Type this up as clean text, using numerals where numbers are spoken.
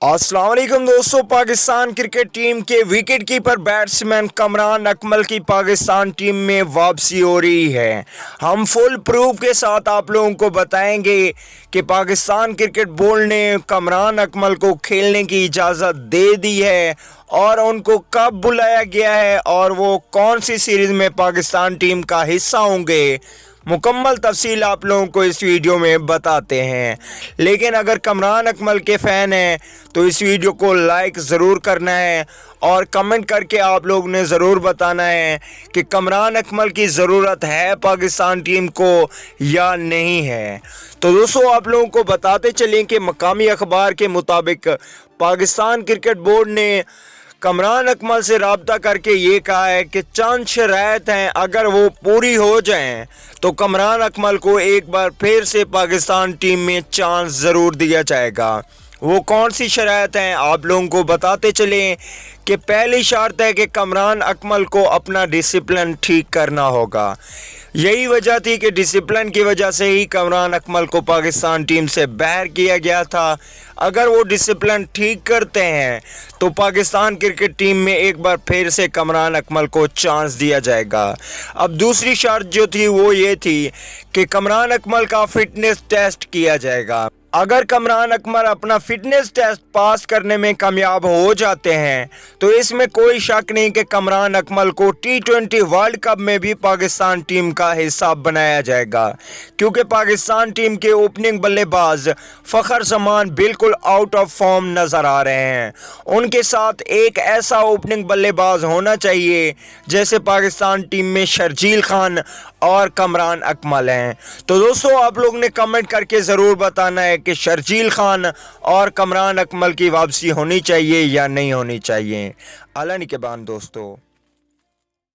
अस्सलाम वालेकुम दोस्तों। पाकिस्तान क्रिकेट टीम के wicket keeper batsman Kamran Akmal की पाकिस्तान टीम में वापसी हो रही है। हम फुल प्रूफ के साथ आप लोगों को बताएंगे कि पाकिस्तान क्रिकेट बोर्ड ने कमरान अकमल को खेलने की इजाज़त दे दी है और उनको कब बुलाया गया है और वो कौन सी सीरीज़ में पाकिस्तान टीम का हिस्सा होंगे। मुकम्मल तफसील आप लोगों को इस वीडियो में बताते हैं। लेकिन अगर कमरान अकमल के फ़ैन हैं तो इस वीडियो को लाइक ज़रूर करना है और कमेंट करके आप लोग ने ज़रूर बताना है कि कमरान अकमल की ज़रूरत है पाकिस्तान टीम को या नहीं है। तो दोस्तों आप लोगों को बताते चलें कि मकामी अखबार के मुताबिक पाकिस्तान क्रिकेट बोर्ड ने कमरान अकमल से रब्ता करके ये कहा है कि चंद शराइत हैं, अगर वो पूरी हो जाएं तो कमरान अकमल को एक बार फिर से पाकिस्तान टीम में चांस ज़रूर दिया जाएगा। वो कौन सी शराइत हैं आप लोगों को बताते चलें कि पहली शर्त है कि कमरान अकमल को अपना डिसिप्लिन ठीक करना होगा। यही वजह थी कि डिसिप्लिन की वजह से ही कमरान अकमल को पाकिस्तान टीम से बाहर किया गया था। अगर वो डिसिप्लिन ठीक करते हैं तो पाकिस्तान क्रिकेट टीम में एक बार फिर से कमरान अकमल को चांस दिया जाएगा। अब दूसरी शर्त जो थी वो ये थी कि कमरान अकमल का फिटनेस टेस्ट किया जाएगा। अगर कमरान अकमल अपना फिटनेस टेस्ट पास करने में कामयाब हो जाते हैं तो इसमें कोई शक नहीं कि कमरान अकमल को T20 वर्ल्ड कप में भी पाकिस्तान टीम का हिस्सा बनाया जाएगा, क्योंकि पाकिस्तान टीम के ओपनिंग बल्लेबाज फ़खर जमान बिल्कुल आउट ऑफ फॉर्म नज़र आ रहे हैं। उनके साथ एक ऐसा ओपनिंग बल्लेबाज होना चाहिए जैसे पाकिस्तान टीम में शर्जील खान और कमरान अकमल हैं। तो दोस्तों आप लोग ने कमेंट करके ज़रूर बताना है कि शर्जील खान और कमरान अकमल की वापसी होनी चाहिए या नहीं होनी चाहिए। अल्लाह निगहबान दोस्तों।